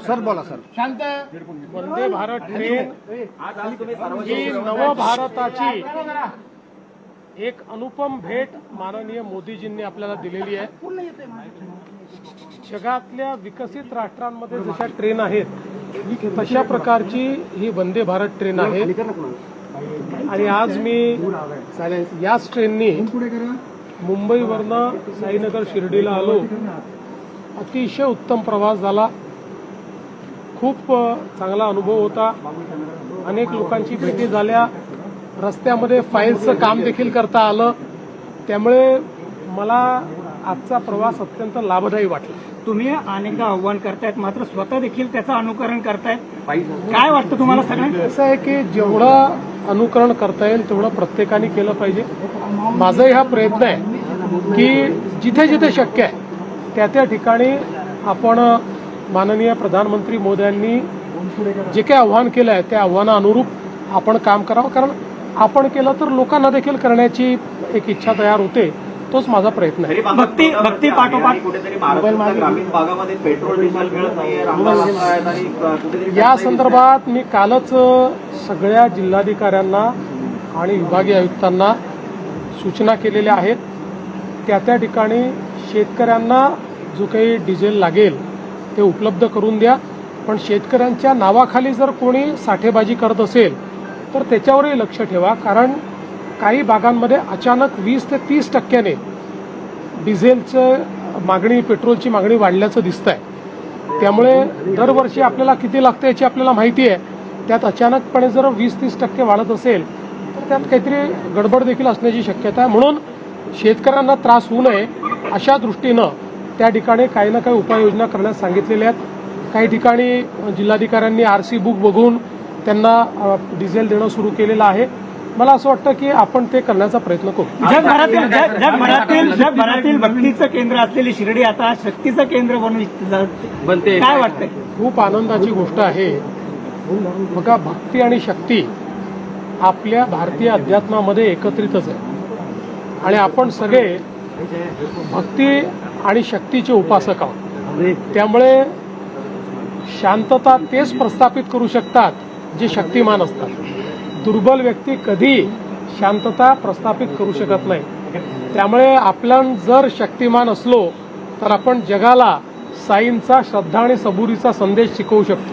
Sir बोला sir. शांत. Vande Bharat train ही नवभारताची एक अनुपम भेट माननीय मोदीजींनी आपल्याला दिलेली आहे. जगातल्या विकसित राष्ट्रांमध्ये जशा ट्रेन आहेत तशा प्रकारची ही वंदे भारत ट्रेन आहे. आणि आज मी याच ट्रेननी मुंबईवरनं साईनगर शिर्डीला आलो. अतिशय उत्तम प्रवास झाला. खूप चांगला अनुभव होता. अनेक लोकांची भेटी झाल्या. रस्त्यामध्ये फाईलचं काम देखील करता आलं. त्यामुळे मला आजचा प्रवास अत्यंत लाभदायी वाटला. तुम्ही अनेकदा आव्हान करतायत मात्र स्वतः देखील त्याचं अनुकरण करतायत. काय वाटतं तुम्हाला सगळ्यांना? असं आहे की जेवढं अनुकरण करता येईल तेवढं प्रत्येकाने केलं पाहिजे. माझाही हा प्रयत्न आहे की जिथे जिथे शक्य आहे त्या त्या ठिकाणी आपण माननीय प्रधानमंत्री मोदयांनी जे काही आव्हान केलं आहे त्या आव्हानानुरूप आपण काम करावं. कारण आपण केलं तर लोकांना देखील करण्याची एक इच्छा तयार होते. तोच माझा प्रयत्न आहे. भक्ती पाठोपाठ कुठेतरी महाराष्ट्राच्या ग्रामीण भागामध्ये पेट्रोल डिझेल मिळत नाहीये. आणि या संदर्भात मी कालच सगळ्या जिल्हाधिकाऱ्यांना आणि विभागीय आयुक्तांना सूचना केलेल्या आहेत. त्या त्या ठिकाणी शेतकऱ्यांना जो काही डिझेल लागेल ते उपलब्ध करून द्या. पण शेतकऱ्यांच्या नावाखाली जर कोणी साठेबाजी करत असेल तर त्याच्यावरही लक्ष ठेवा. कारण काही भागांमध्ये अचानक 20 ते 30% डिझेलचं मागणी, पेट्रोलची मागणी वाढल्याचं दिसत आहे. त्यामुळे दरवर्षी आपल्याला किती लागतं याची आपल्याला माहिती आहे. त्यात अचानकपणे जर 20-30% वाढत असेल तर त्यात काहीतरी गडबड देखील असण्याची शक्यता आहे. म्हणून शेतकऱ्यांना त्रास होऊ नये अशा दृष्टीनं त्या ठिकाणी काही ना काही उपाययोजना करण्यास सांगितलेल्या आहेत. काही ठिकाणी जिल्हाधिकाऱ्यांनी RC बुक बघून त्यांना डिझेल देणं सुरू केलेलं आहे. मला असं वाटतं की आपण ते करण्याचा प्रयत्न करू. जगभरातील भक्तीचं केंद्र असलेली शिर्डी आता शक्तीचं केंद्र बनते. काय वाटतंय? खूप आनंदाची गोष्ट आहे. बघा, भक्ती आणि शक्ती आपल्या भारतीय अध्यात्मामध्ये एकत्रितच आहे. आणि आपण सगळे भक्ती आणि शक्तीचे उपासक आहोत. त्यामुळे शांतता तेच प्रस्थापित करू शकतात जे शक्तिमान असतात. दुर्बल व्यक्ती कधी शांतता प्रस्थापित करू शकत नाही. त्यामुळे आपण जर शक्तिमान असलो तर आपण जगाला साईंचा श्रद्धा आणि सबुरीचा संदेश शिकवू शकतो.